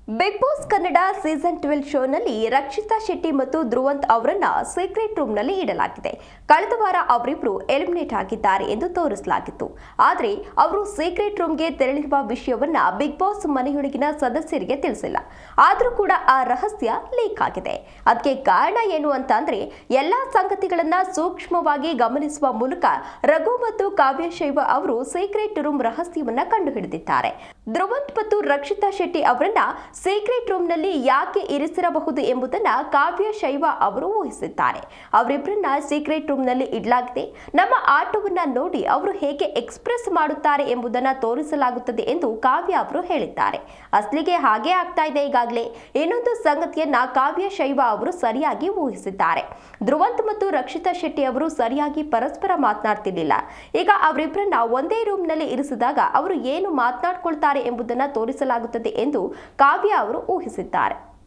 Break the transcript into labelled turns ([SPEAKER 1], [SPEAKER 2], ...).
[SPEAKER 1] Big boss Kannada season 12 ಶೋನಲ್ಲಿ ರಕ್ಷಿತಾ ಶೆಟ್ಟಿ ಮತ್ತು ಧ್ರುವಂತ್ ಅವರನ್ನ ಸೀಕ್ರೆಟ್ ರೂಮ್ನಲ್ಲಿ ಇಡಲಾಗಿದೆ. ಕಳೆದ ವಾರ ಅವರಿಬ್ಬರು ಎಲಿಮಿನೇಟ್ ಆಗಿದ್ದಾರೆ ಎಂದು ತೋರಿಸಲಾಗಿತ್ತು. ಆದರೆ ಅವರು ಸೀಕ್ರೆಟ್ ರೂಮ್ಗೆ ತೆರಳಿರುವ ವಿಷಯವನ್ನ ಬಿಗ್ ಬಾಸ್ ಮನೆಯೊಳಗಿನ ಸದಸ್ಯರಿಗೆ ತಿಳಿಸಿಲ್ಲ. ಆದರೂ ಕೂಡ ಆ ರಹಸ್ಯ ಲೀಕ್ ಆಗಿದೆ. ಅದಕ್ಕೆ ಕಾರಣ ಏನು ಅಂತ ಅಂದ್ರೆ ಎಲ್ಲಾ ಸಂಗತಿಗಳನ್ನ ಸೂಕ್ಷ್ಮವಾಗಿ ಗಮನಿಸುವ ಮೂಲಕ ರಘು ಮತ್ತು ಕಾವ್ಯ ಶೈವ ಅವರು ಸೀಕ್ರೆಟ್ ರೂಮ್ ರಹಸ್ಯವನ್ನ ಕಂಡುಹಿಡಿದಿದ್ದಾರೆ. ಧ್ರುವಂತ್ ಮತ್ತು ರಕ್ಷಿತಾ ಶೆಟ್ಟಿ ಅವರನ್ನ ಸೀಕ್ರೆಟ್ ರೂಮ್ನಲ್ಲಿ ಯಾಕೆ ಇರಿಸಿರಬಹುದು ಎಂಬುದನ್ನು ಕಾವ್ಯ ಶೈವ ಅವರು ಊಹಿಸಿದ್ದಾರೆ. ಅವರಿಬ್ಬರನ್ನ ಸೀಕ್ರೆಟ್ ರೂಮ್ನಲ್ಲಿ ಇಡಲಾಗಿದೆ. ನಮ್ಮ ಆಟವನ್ನ ನೋಡಿ ಅವರು ಹೇಗೆ ಎಕ್ಸ್ಪ್ರೆಸ್ ಮಾಡುತ್ತಾರೆ ಎಂಬುದನ್ನು ತೋರಿಸಲಾಗುತ್ತದೆ ಎಂದು ಕಾವ್ಯ ಅವರು ಹೇಳಿದ್ದಾರೆ. ಅಸಲಿಗೆ ಹಾಗೆ ಆಗ್ತಾ ಇದೆ. ಈಗಾಗಲೇ ಇನ್ನೊಂದು ಸಂಗತಿಯನ್ನ ಕಾವ್ಯ ಶೈವ ಅವರು ಸರಿಯಾಗಿ ಊಹಿಸಿದ್ದಾರೆ. ಧ್ರುವಂತ್ ಮತ್ತು ರಕ್ಷಿತಾ ಶೆಟ್ಟಿ ಅವರು ಸರಿಯಾಗಿ ಪರಸ್ಪರ ಮಾತನಾಡ್ತಿರ್ಲಿಲ್ಲ. ಈಗ ಅವರಿಬ್ಬರನ್ನ ಒಂದೇ ರೂಮ್ನಲ್ಲಿ ಇರಿಸಿದಾಗ ಅವರು ಏನು ಮಾತನಾಡ್ಕೊಳ್ತಾರೆ ಎಂಬುದನ್ನು ತೋರಿಸಲಾಗುತ್ತದೆ ಎಂದು ಕಾವ್ಯ ಅವರು ಊಹಿಸಿದ್ದಾರೆ.